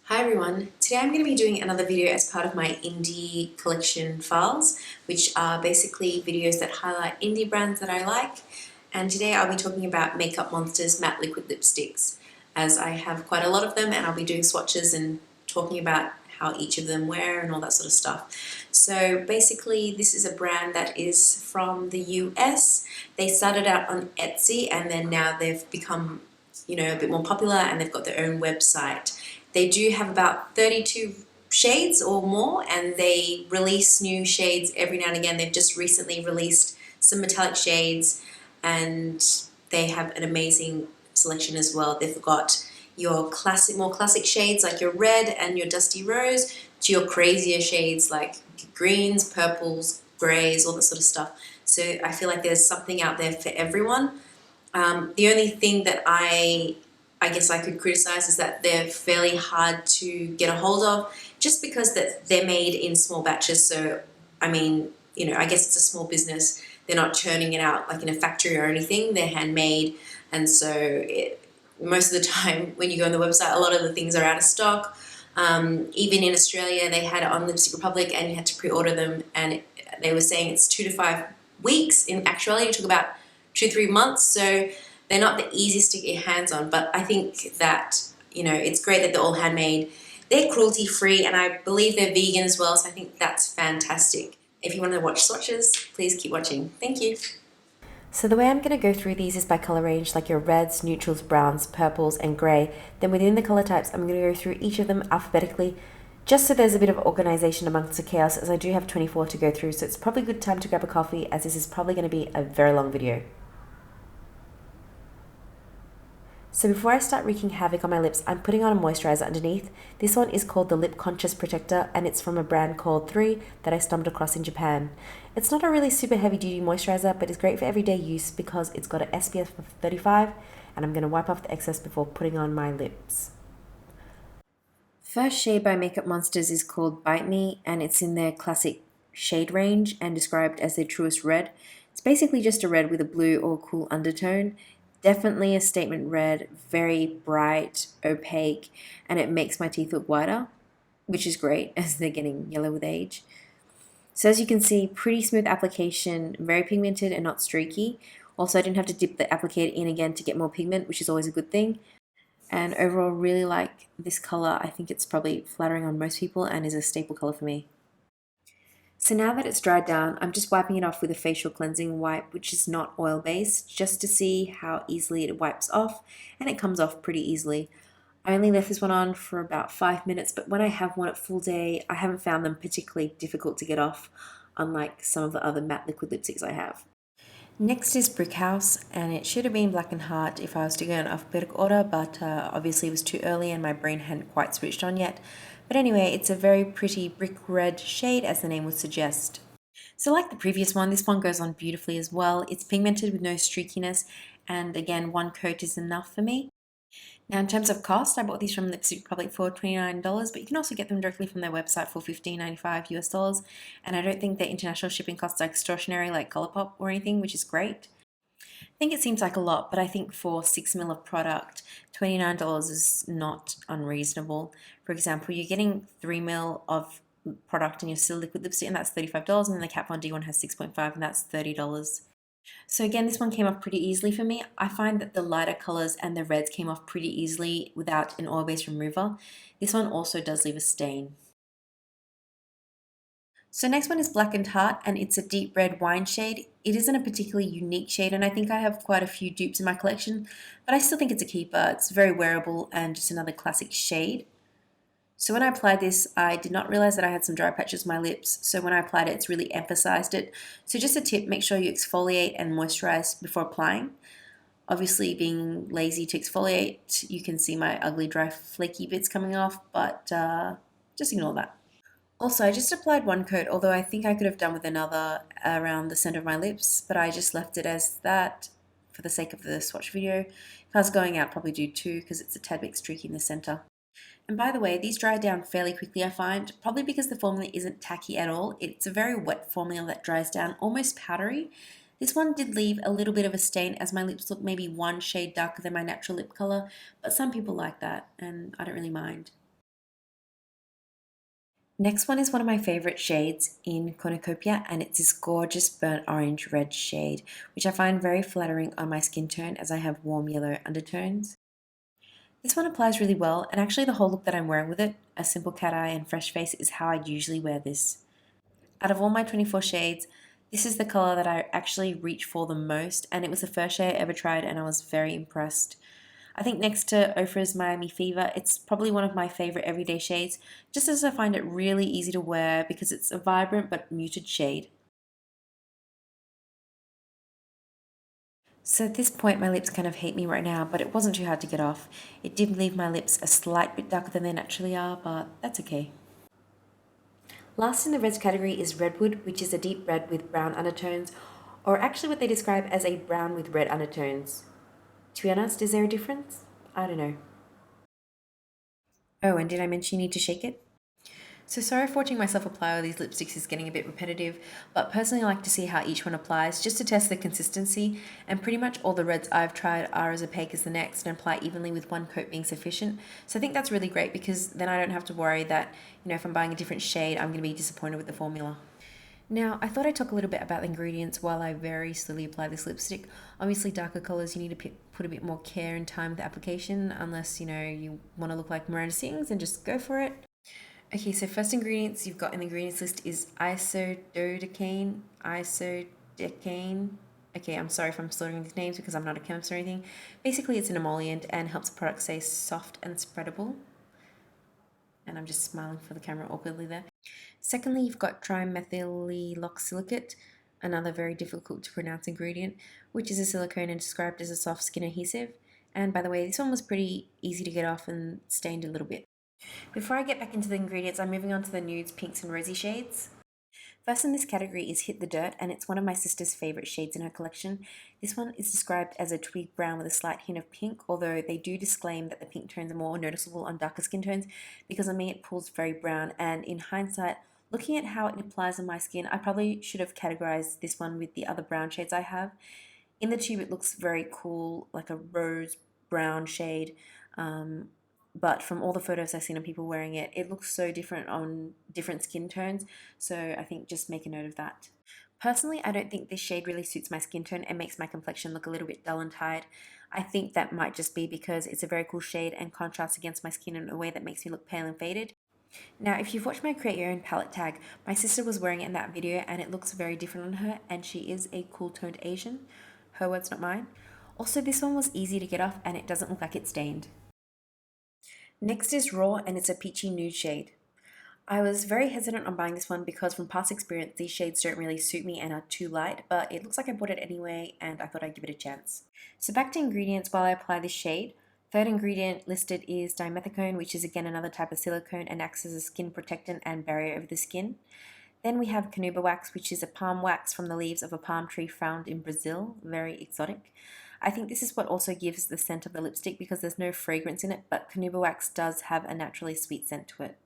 Hi everyone, today I'm going to be doing another video as part of my indie collection files, which are basically videos that highlight indie brands that I like, and today I'll be talking about Makeup Monster's matte liquid lipsticks, as I have quite a lot of them and I'll be doing swatches and talking about how each of them wear and all that sort of stuff. So basically this is a brand that is from the US. They started out on Etsy and then now they've become, a bit more popular and they've got their own website. They do have about 32 shades or more, and they release new shades every now and again. They've just recently released some metallic shades, and they have an amazing selection as well. They've got your more classic shades like your red and your dusty rose, to your crazier shades like greens, purples, greys, all that sort of stuff. So I feel like there's something out there for everyone. The only thing that I guess I could criticize is that they're fairly hard to get a hold of, just because that they're made in small batches. So, I mean, I guess it's a small business. They're not churning it out like in a factory or anything. They're handmade, and so most of the time when you go on the website, a lot of the things are out of stock. Even in Australia, they had it on Lipstick Republic, and you had to pre-order them, and they were saying it's 2 to 5 weeks. In actuality, it took about 2-3 months. So they're not the easiest to get your hands on, but I think that, it's great that they're all handmade. They're cruelty-free, and I believe they're vegan as well, so I think that's fantastic. If you want to watch swatches, please keep watching. Thank you. So the way I'm going to go through these is by color range, like your reds, neutrals, browns, purples, and grey. Then within the color types, I'm going to go through each of them alphabetically, just so there's a bit of organization amongst the chaos, as I do have 24 to go through, so it's probably a good time to grab a coffee, as this is probably going to be a very long video. So before I start wreaking havoc on my lips, I'm putting on a moisturizer underneath. This one is called the Lip Conscious Protector, and it's from a brand called 3 that I stumbled across in Japan. It's not a really super heavy duty moisturizer, but it's great for everyday use because it's got an SPF of 35, and I'm going to wipe off the excess before putting on my lips. First shade by Makeup Monsters is called Bite Me, and it's in their classic shade range and described as their truest red. It's basically just a red with a blue or cool undertone. Definitely a statement red, very bright, opaque, and it makes my teeth look whiter, which is great as they're getting yellow with age. So as you can see, pretty smooth application, very pigmented and not streaky. Also, I didn't have to dip the applicator in again to get more pigment, which is always a good thing. And overall, really like this color. I think it's probably flattering on most people and is a staple color for me. So now that it's dried down, I'm just wiping it off with a facial cleansing wipe, which is not oil-based, just to see how easily it wipes off, and it comes off pretty easily. I only left this one on for about 5 minutes, but when I have worn it full day, I haven't found them particularly difficult to get off, unlike some of the other matte liquid lipsticks I have. Next is Brickhaus, and it should have been Blackened Heart if I was to go in alphabetical order, but obviously it was too early and my brain hadn't quite switched on yet. But anyway, it's a very pretty brick red shade, as the name would suggest. So like the previous one, this one goes on beautifully as well. It's pigmented with no streakiness, and again, one coat is enough for me. Now, in terms of cost, I bought these from Lipstick Republic for $29, but you can also get them directly from their website for $15.95 US. And I don't think their international shipping costs are extortionary like Colourpop or anything, which is great. I think it seems like a lot, but I think for 6 ml of product, $29 is not unreasonable. For example, you're getting 3 ml of product in your still liquid lipstick, and that's $35, and then the Kat Von D one has 6.5, and that's $30. So again, this one came off pretty easily for me. I find that the lighter colors and the reds came off pretty easily without an oil-based remover. This one also does leave a stain. So next one is Blackened Heart, and it's a deep red wine shade. It isn't a particularly unique shade, and I think I have quite a few dupes in my collection, but I still think it's a keeper. It's very wearable and just another classic shade. So when I applied this, I did not realize that I had some dry patches on my lips. So when I applied it, it's really emphasized it. So just a tip, make sure you exfoliate and moisturize before applying. Obviously, being lazy to exfoliate, you can see my ugly, dry, flaky bits coming off, but just ignore that. Also, I just applied one coat, although I think I could have done with another around the center of my lips, but I just left it as that for the sake of the swatch video. If I was going out, I'd probably do 2 because it's a tad bit streaky in the center. And by the way, these dry down fairly quickly, I find, probably because the formula isn't tacky at all. It's a very wet formula that dries down, almost powdery. This one did leave a little bit of a stain, as my lips look maybe one shade darker than my natural lip color, but some people like that, and I don't really mind. Next one is one of my favorite shades in Cornucopia, and it's this gorgeous burnt orange red shade, which I find very flattering on my skin tone as I have warm yellow undertones. This one applies really well, and actually the whole look that I'm wearing with it, a simple cat eye and fresh face, is how I usually wear this. Out of all my 24 shades, this is the color that I actually reach for the most, and it was the first shade I ever tried, and I was very impressed. I think next to Ofra's Miami Fever, it's probably one of my favorite everyday shades, just as I find it really easy to wear because it's a vibrant but muted shade. So at this point, my lips kind of hate me right now, but it wasn't too hard to get off. It did leave my lips a slight bit darker than they naturally are, but that's okay. Last in the reds category is Redwood, which is a deep red with brown undertones, or actually what they describe as a brown with red undertones. To be honest, is there a difference? I don't know. Oh, and did I mention you need to shake it? So sorry if watching myself apply all these lipsticks is getting a bit repetitive, but personally I like to see how each one applies just to test the consistency, and pretty much all the reds I've tried are as opaque as the next and apply evenly with one coat being sufficient. So I think that's really great because then I don't have to worry that, if I'm buying a different shade, I'm going to be disappointed with the formula. Now, I thought I'd talk a little bit about the ingredients while I very slowly apply this lipstick. Obviously, darker colours, you need to put a bit more care and time with the application, unless, you want to look like Miranda Sings, and just go for it. Okay, so first ingredients you've got in the ingredients list is isododecane. Okay, I'm sorry if I'm slaughtering these names because I'm not a chemist or anything. Basically, it's an emollient and helps the product stay soft and spreadable. And I'm just smiling for the camera awkwardly there. Secondly, you've got trimethyloxylicate, another very difficult to pronounce ingredient, which is a silicone and described as a soft skin adhesive. And by the way, this one was pretty easy to get off and stained a little bit. Before I get back into the ingredients, I'm moving on to the nudes, pinks, and rosy shades. First in this category is Hit the Dirt, and it's one of my sister's favourite shades in her collection. This one is described as a twig brown with a slight hint of pink, although they do disclaim that the pink tones are more noticeable on darker skin tones because on me it pulls very brown, and in hindsight, looking at how it applies on my skin, I probably should have categorized this one with the other brown shades I have. In the tube it looks very cool, like a rose brown shade, but from all the photos I've seen of people wearing it, it looks so different on different skin tones, so I think just make a note of that. Personally, I don't think this shade really suits my skin tone and makes my complexion look a little bit dull and tired. I think that might just be because it's a very cool shade and contrasts against my skin in a way that makes me look pale and faded. Now, if you've watched my Create Your Own palette tag, my sister was wearing it in that video and it looks very different on her, and she is a cool toned Asian. Her words, not mine. Also, this one was easy to get off and it doesn't look like it's stained. Next is Raw, and it's a peachy nude shade. I was very hesitant on buying this one because from past experience these shades don't really suit me and are too light, but it looks like I bought it anyway and I thought I'd give it a chance. So back to ingredients while I apply this shade. Third ingredient listed is dimethicone, which is again another type of silicone and acts as a skin protectant and barrier over the skin. Then we have canuba wax, which is a palm wax from the leaves of a palm tree found in Brazil, very exotic. I think this is what also gives the scent of the lipstick because there's no fragrance in it, but canuba wax does have a naturally sweet scent to it.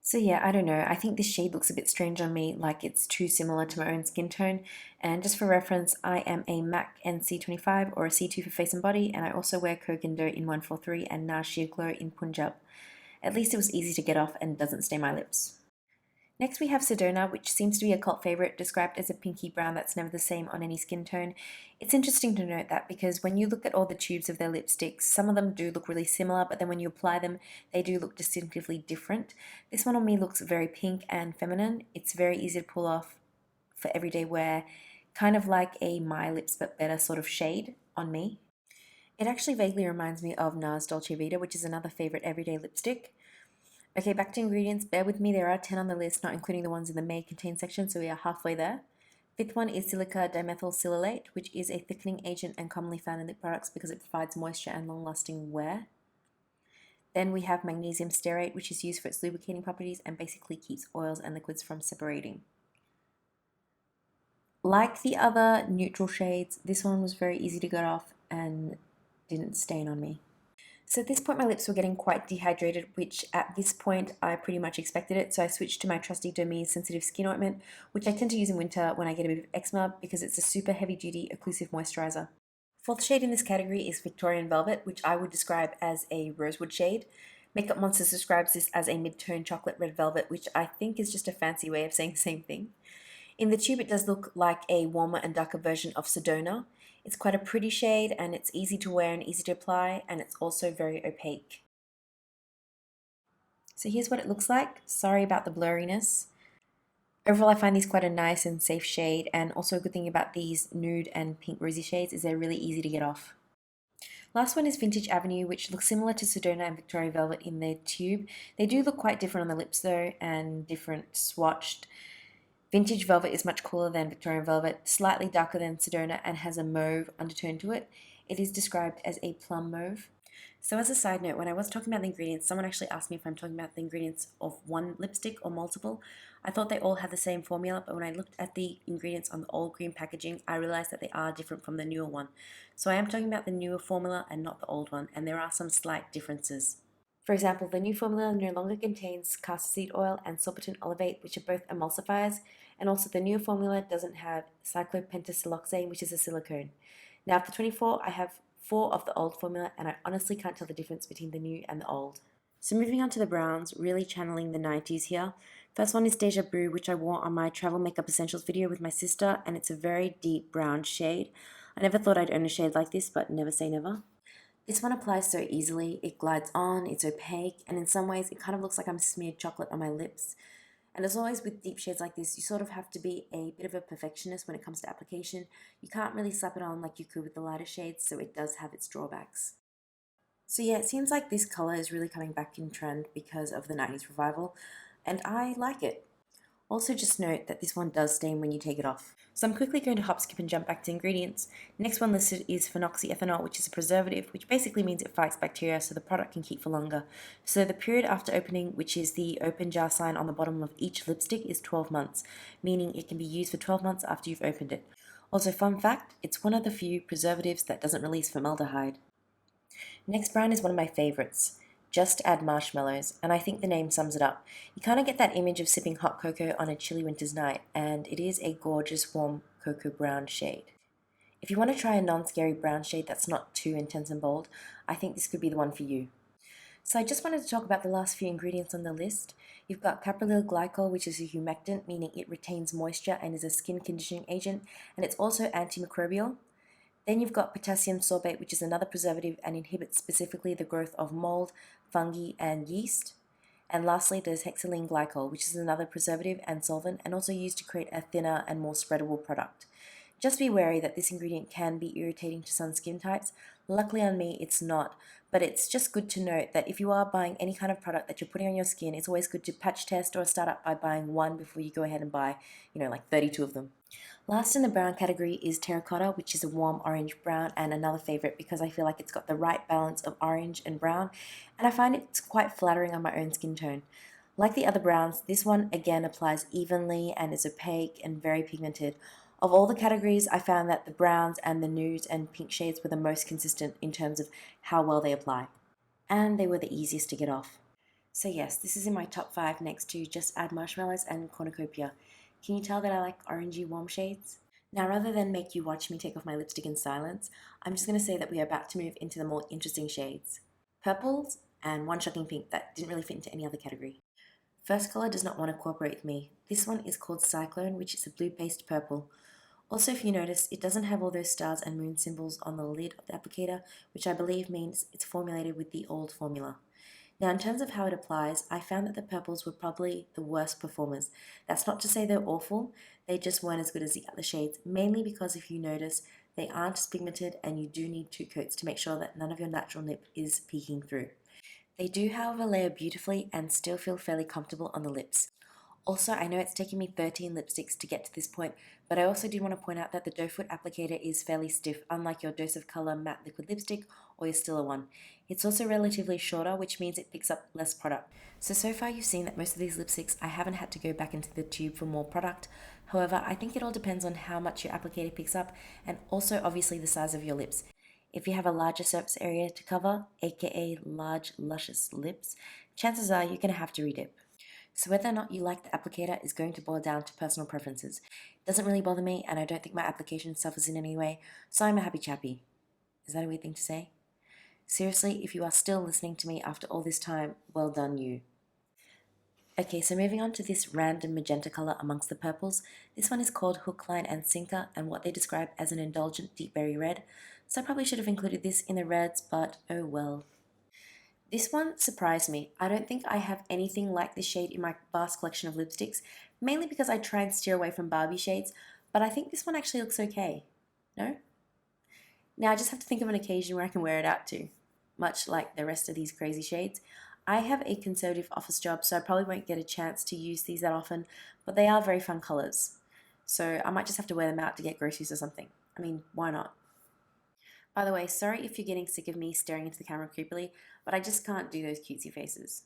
So yeah, I don't know, I think this shade looks a bit strange on me, like it's too similar to my own skin tone, and just for reference, I am a MAC NC25 or a C2 for face and body, and I also wear Koh Gen Do in 143 and Nars Glow in Punjab. At least it was easy to get off and doesn't stain my lips. Next we have Sedona, which seems to be a cult favourite, described as a pinky brown that's never the same on any skin tone. It's interesting to note that because when you look at all the tubes of their lipsticks, some of them do look really similar, but then when you apply them, they do look distinctively different. This one on me looks very pink and feminine. It's very easy to pull off for everyday wear, kind of like a My Lips But Better sort of shade on me. It actually vaguely reminds me of NARS Dolce Vita, which is another favourite everyday lipstick. Okay, back to ingredients. Bear with me, there are 10 on the list, not including the ones in the may contain section, so we are halfway there. Fifth one is silica dimethylsilalate, which is a thickening agent and commonly found in lip products because it provides moisture and long-lasting wear. Then we have magnesium stearate, which is used for its lubricating properties and basically keeps oils and liquids from separating. Like the other neutral shades, this one was very easy to get off and didn't stain on me. So at this point my lips were getting quite dehydrated, which at this point I pretty much expected it, so I switched to my trusty Dermese sensitive skin ointment, which I tend to use in winter when I get a bit of eczema because it's a super heavy duty occlusive moisturizer. Fourth shade in this category is Victorian Velvet, which I would describe as a rosewood shade. Makeup Monsters describes this as a mid-tone chocolate red velvet, which I think is just a fancy way of saying the same thing. In the tube, it does look like a warmer and darker version of Sedona. It's quite a pretty shade, and it's easy to wear and easy to apply, and it's also very opaque. So here's what it looks like. Sorry about the blurriness. Overall, I find these quite a nice and safe shade, and also a good thing about these nude and pink rosy shades is they're really easy to get off. Last one is Vintage Avenue, which looks similar to Sedona and Victorian Velvet in their tube. They do look quite different on the lips though, and different swatched. Vintage Velvet is much cooler than Victorian Velvet, slightly darker than Sedona, and has a mauve undertone to it. It is described as a plum mauve. So as a side note, when I was talking about the ingredients, someone actually asked me if I'm talking about the ingredients of one lipstick or multiple. I thought they all had the same formula, but when I looked at the ingredients on the old green packaging, I realized that they are different from the newer one. So I am talking about the newer formula and not the old one, and there are some slight differences. For example, the new formula no longer contains castor seed oil and sorbiton olivate, which are both emulsifiers, and also the new formula doesn't have cyclopentasiloxane, which is a silicone. Now, for 24, I have 4 of the old formula, and I honestly can't tell the difference between the new and the old. So moving on to the browns, really channeling the 90s here. First one is Deja Brew, which I wore on my travel makeup essentials video with my sister, and it's a very deep brown shade. I never thought I'd own a shade like this, but never say never. This one applies so easily, it glides on, it's opaque, and in some ways it kind of looks like I'm smeared chocolate on my lips. And as always with deep shades like this, you sort of have to be a bit of a perfectionist when it comes to application. You can't really slap it on like you could with the lighter shades, so it does have its drawbacks. So yeah, it seems like this color is really coming back in trend because of the 90s revival, and I like it. Also just note that this one does stain when you take it off. So I'm quickly going to hop, skip and jump back to ingredients. Next one listed is phenoxyethanol, which is a preservative, which basically means it fights bacteria so the product can keep for longer. So the period after opening, which is the open jar sign on the bottom of each lipstick, is 12 months, meaning it can be used for 12 months after you've opened it. Also, fun fact, it's one of the few preservatives that doesn't release formaldehyde. Next brown is one of my favorites. Just Add Marshmallows, and I think the name sums it up. You kind of get that image of sipping hot cocoa on a chilly winter's night, and it is a gorgeous warm cocoa brown shade. If you want to try a non-scary brown shade that's not too intense and bold, I think this could be the one for you. So I just wanted to talk about the last few ingredients on the list. You've got caprylyl glycol, which is a humectant, meaning it retains moisture and is a skin conditioning agent, and it's also antimicrobial. Then you've got potassium sorbate, which is another preservative and inhibits specifically the growth of mold, fungi, and yeast. And lastly, there's hexylene glycol, which is another preservative and solvent and also used to create a thinner and more spreadable product. Just be wary that this ingredient can be irritating to some skin types. Luckily on me, it's not, but it's just good to note that if you are buying any kind of product that you're putting on your skin, it's always good to patch test or start up by buying one before you go ahead and buy, like 32 of them. Last in the brown category is Terracotta, which is a warm orange brown and another favorite because I feel like it's got the right balance of orange and brown, and I find it's quite flattering on my own skin tone. Like the other browns, this one again applies evenly and is opaque and very pigmented. Of all the categories, I found that the browns and the nudes and pink shades were the most consistent in terms of how well they apply. And they were the easiest to get off. So yes, this is in my top 5 next to Just Add Marshmallows and Cornucopia. Can you tell that I like orangey warm shades? Now rather than make you watch me take off my lipstick in silence, I'm just going to say that we are about to move into the more interesting shades. Purples and one shocking pink that didn't really fit into any other category. First colour does not want to cooperate with me. This one is called Cyclone, which is a blue-based purple. Also, if you notice, it doesn't have all those stars and moon symbols on the lid of the applicator, which I believe means it's formulated with the old formula. Now, in terms of how it applies, I found that the purples were probably the worst performers. That's not to say they're awful, they just weren't as good as the other shades, mainly because if you notice, they aren't as pigmented and you do need 2 coats to make sure that none of your natural nip is peeking through. They do, however, layer beautifully and still feel fairly comfortable on the lips. Also, I know it's taken me 13 lipsticks to get to this point, but I also do want to point out that the doe foot applicator is fairly stiff, unlike your Dose of Colour matte liquid lipstick or your Stila one. It's also relatively shorter, which means it picks up less product. So far you've seen that most of these lipsticks I haven't had to go back into the tube for more product. However, I think it all depends on how much your applicator picks up and also obviously the size of your lips. If you have a larger surface area to cover, aka large luscious lips, chances are you're going to have to redip. So whether or not you like the applicator is going to boil down to personal preferences. It doesn't really bother me, and I don't think my application suffers in any way, so I'm a happy chappy. Is that a weird thing to say? Seriously, if you are still listening to me after all this time, well done you. Okay, so moving on to this random magenta color amongst the purples. This one is called Hook, Line and Sinker, and what they describe as an indulgent deep berry red. So I probably should have included this in the reds, but oh well. This one surprised me. I don't think I have anything like this shade in my vast collection of lipsticks, mainly because I try and steer away from Barbie shades, but I think this one actually looks okay. No? Now I just have to think of an occasion where I can wear it out to, much like the rest of these crazy shades. I have a conservative office job, so I probably won't get a chance to use these that often, but they are very fun colours. So I might just have to wear them out to get groceries or something. I mean, why not? By the way, sorry if you're getting sick of me staring into the camera creepily, but I just can't do those cutesy faces.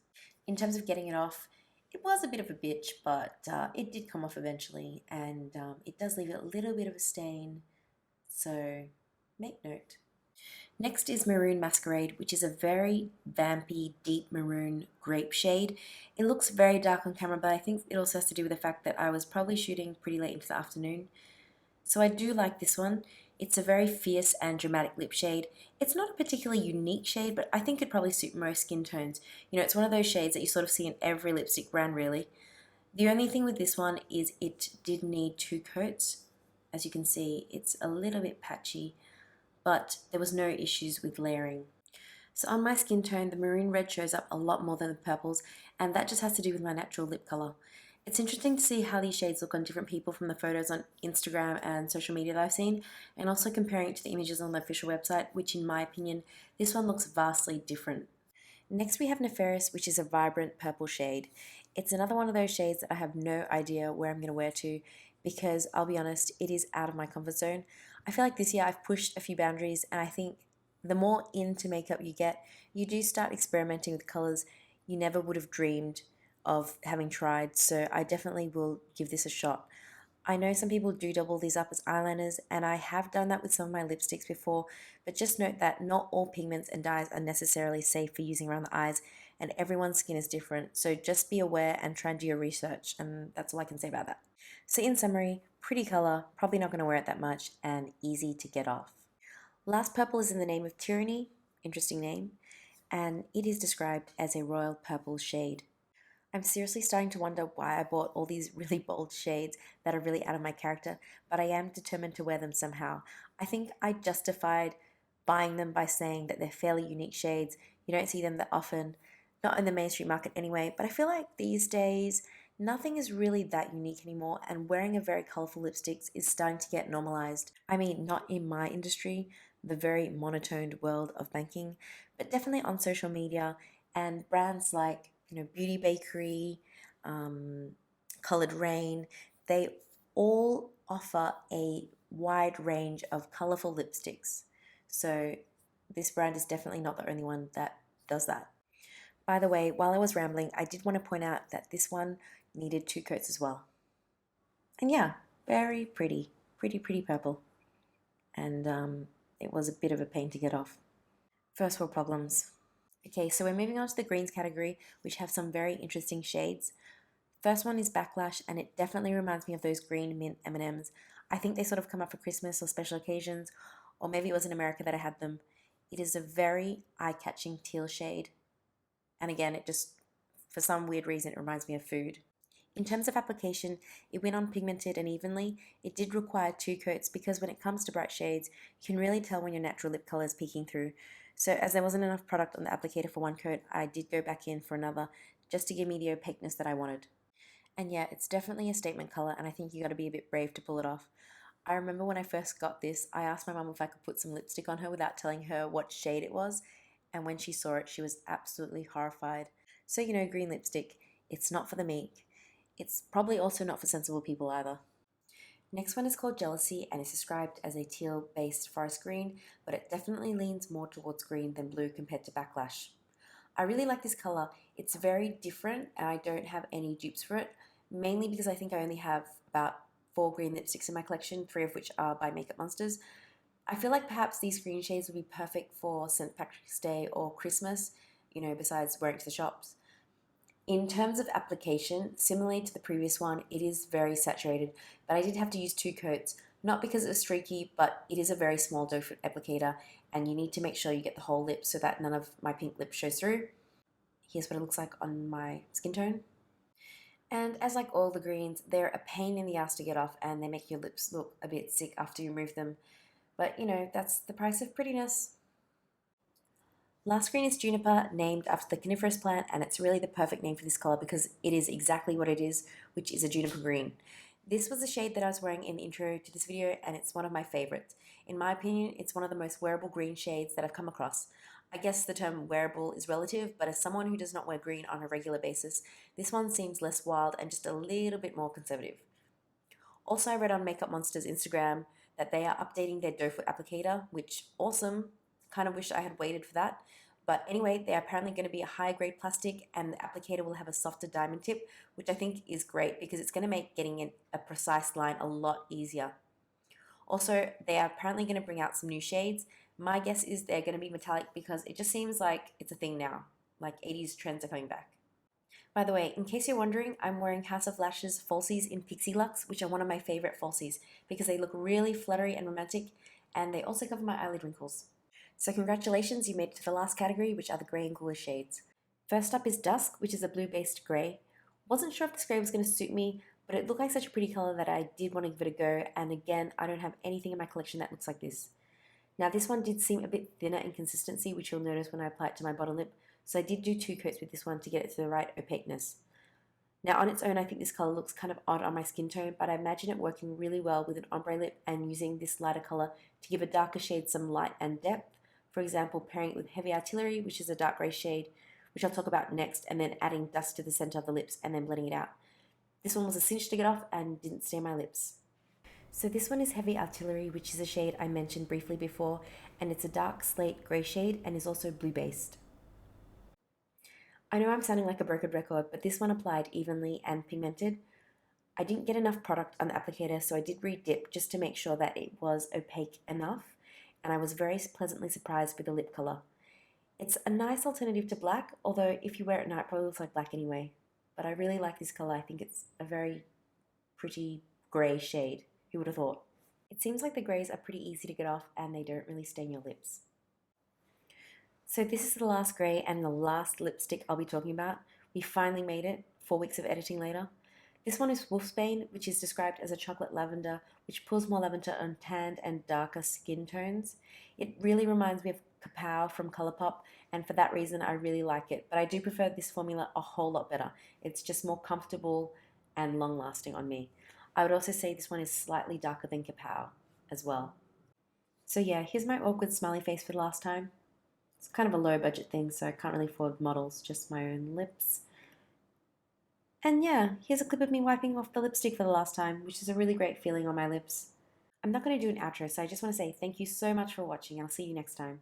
In terms of getting it off, it was a bit of a bitch, but it did come off eventually, and it does leave a little bit of a stain, so make note. Next is Maroon Masquerade, which is a very vampy, deep maroon grape shade. It looks very dark on camera, but I think it also has to do with the fact that I was probably shooting pretty late into the afternoon. So I do like this one. It's a very fierce and dramatic lip shade. It's not a particularly unique shade, but I think it'd probably suit most skin tones. You know, it's one of those shades that you sort of see in every lipstick brand, really. The only thing with this one is it did need 2 coats. As you can see, it's a little bit patchy, but there was no issues with layering. So on my skin tone, the maroon red shows up a lot more than the purples, and that just has to do with my natural lip color. It's interesting to see how these shades look on different people from the photos on Instagram and social media that I've seen, and also comparing it to the images on the official website, which in my opinion, this one looks vastly different. Next we have Nefarious, which is a vibrant purple shade. It's another one of those shades that I have no idea where I'm going to wear to, because I'll be honest, it is out of my comfort zone. I feel like this year I've pushed a few boundaries, and I think the more into makeup you get, you do start experimenting with colors you never would have dreamed of having tried, so I definitely will give this a shot. I know some people do double these up as eyeliners, and I have done that with some of my lipsticks before, but just note that not all pigments and dyes are necessarily safe for using around the eyes, and everyone's skin is different, so just be aware and try and do your research, and that's all I can say about that. So in summary, pretty color, probably not going to wear it that much, and easy to get off. Last purple is in the name of Tyranny, interesting name, and it is described as a royal purple shade. I'm seriously starting to wonder why I bought all these really bold shades that are really out of my character, but I am determined to wear them somehow. I think I justified buying them by saying that they're fairly unique shades. You don't see them that often, not in the mainstream market anyway, but I feel like these days nothing is really that unique anymore, and wearing a very colorful lipsticks is starting to get normalized. I mean, not in my industry, the very monotoned world of banking, but definitely on social media, and brands like Beauty Bakery, Colored Rain, they all offer a wide range of colorful lipsticks. So this brand is definitely not the only one that does that. By the way, while I was rambling, I did want to point out that this one needed 2 coats as well. And yeah, very pretty, pretty purple. And it was a bit of a pain to get off. First world problems. Okay, so we're moving on to the greens category, which have some very interesting shades. First one is Backlash, and it definitely reminds me of those green mint M&Ms. I think they sort of come up for Christmas or special occasions, or maybe it was in America that I had them. It is a very eye-catching teal shade. And again, it just, for some weird reason, it reminds me of food. In terms of application, it went on pigmented and evenly. It did require 2 coats because when it comes to bright shades, you can really tell when your natural lip color is peeking through. So as there wasn't enough product on the applicator for 1 coat, I did go back in for another just to give me the opaqueness that I wanted. And yeah, it's definitely a statement color, and I think you got to be a bit brave to pull it off. I remember when I first got this, I asked my mum if I could put some lipstick on her without telling her what shade it was, and when she saw it, she was absolutely horrified. So green lipstick, it's not for the meek. It's probably also not for sensible people either. Next one is called Jealousy, and is described as a teal-based forest green, but it definitely leans more towards green than blue compared to Backlash. I really like this color. It's very different, and I don't have any dupes for it, mainly because I think I only have about 4 green lipsticks in my collection, 3 of which are by Makeup Monsters. I feel like perhaps these green shades would be perfect for St. Patrick's Day or Christmas, besides wearing to the shops. In terms of application, similarly to the previous one, it is very saturated, but I did have to use 2 coats, not because it was streaky, but it is a very small doe foot applicator, and you need to make sure you get the whole lip so that none of my pink lip shows through. Here's what it looks like on my skin tone. And as like all the greens, they're a pain in the ass to get off and they make your lips look a bit sick after you remove them. But you know, that's the price of prettiness. Last green is Juniper, named after the coniferous plant, and it's really the perfect name for this color because it is exactly what it is, which is a juniper green. This was the shade that I was wearing in the intro to this video, and it's one of my favorites. In my opinion, it's one of the most wearable green shades that I've come across. I guess the term wearable is relative, but as someone who does not wear green on a regular basis, this one seems less wild and just a little bit more conservative. Also, I read on Makeup Monster's Instagram that they are updating their doe foot applicator, which awesome. Kind of wish I had waited for that. But anyway, they are apparently going to be a higher grade plastic and the applicator will have a softer diamond tip, which I think is great because it's going to make getting a precise line a lot easier. Also, they are apparently going to bring out some new shades. My guess is they're going to be metallic because it just seems like it's a thing now. Like 80s trends are coming back. By the way, in case you're wondering, I'm wearing House of Lashes falsies in Pixie Luxe, which are one of my favorite falsies because they look really fluttery and romantic, and they also cover my eyelid wrinkles. So congratulations, you made it to the last category, which are the grey and cooler shades. First up is Dusk, which is a blue-based grey. Wasn't sure if this grey was going to suit me, but it looked like such a pretty color that I did want to give it a go, and again, I don't have anything in my collection that looks like this. Now this one did seem a bit thinner in consistency, which you'll notice when I apply it to my bottom lip, so I did do 2 coats with this one to get it to the right opaqueness. Now on its own, I think this color looks kind of odd on my skin tone, but I imagine it working really well with an ombre lip and using this lighter color to give a darker shade some light and depth. For example, pairing it with Heavy Artillery, which is a dark gray shade, which I'll talk about next, and then adding Dusk to the center of the lips and then blending it out. This one was a cinch to get off and didn't stain my lips. So this one is Heavy Artillery, which is a shade I mentioned briefly before, and it's a dark slate grey shade and is also blue-based. I know I'm sounding like a broken record, but this one applied evenly and pigmented. I didn't get enough product on the applicator, so I did re-dip just to make sure that it was opaque enough, and I was very pleasantly surprised with the lip color. It's a nice alternative to black, although if you wear it at night, it probably looks like black anyway. But I really like this color. I think it's a very pretty grey shade. Who would have thought? It seems like the greys are pretty easy to get off and they don't really stain your lips. So this is the last grey and the last lipstick I'll be talking about. We finally made it, 4 weeks of editing later. This one is Wolfsbane, which is described as a chocolate lavender, which pulls more lavender on tanned and darker skin tones. It really reminds me of Kapow from Colourpop, and for that reason I really like it, but I do prefer this formula a whole lot better. It's just more comfortable and long-lasting on me. I would also say this one is slightly darker than Kapow as well. So yeah, here's my awkward smiley face for the last time. It's kind of a low budget thing, so I can't really afford models, just my own lips. And yeah, here's a clip of me wiping off the lipstick for the last time, which is a really great feeling on my lips. I'm not going to do an outro, so I just want to say thank you so much for watching, and I'll see you next time.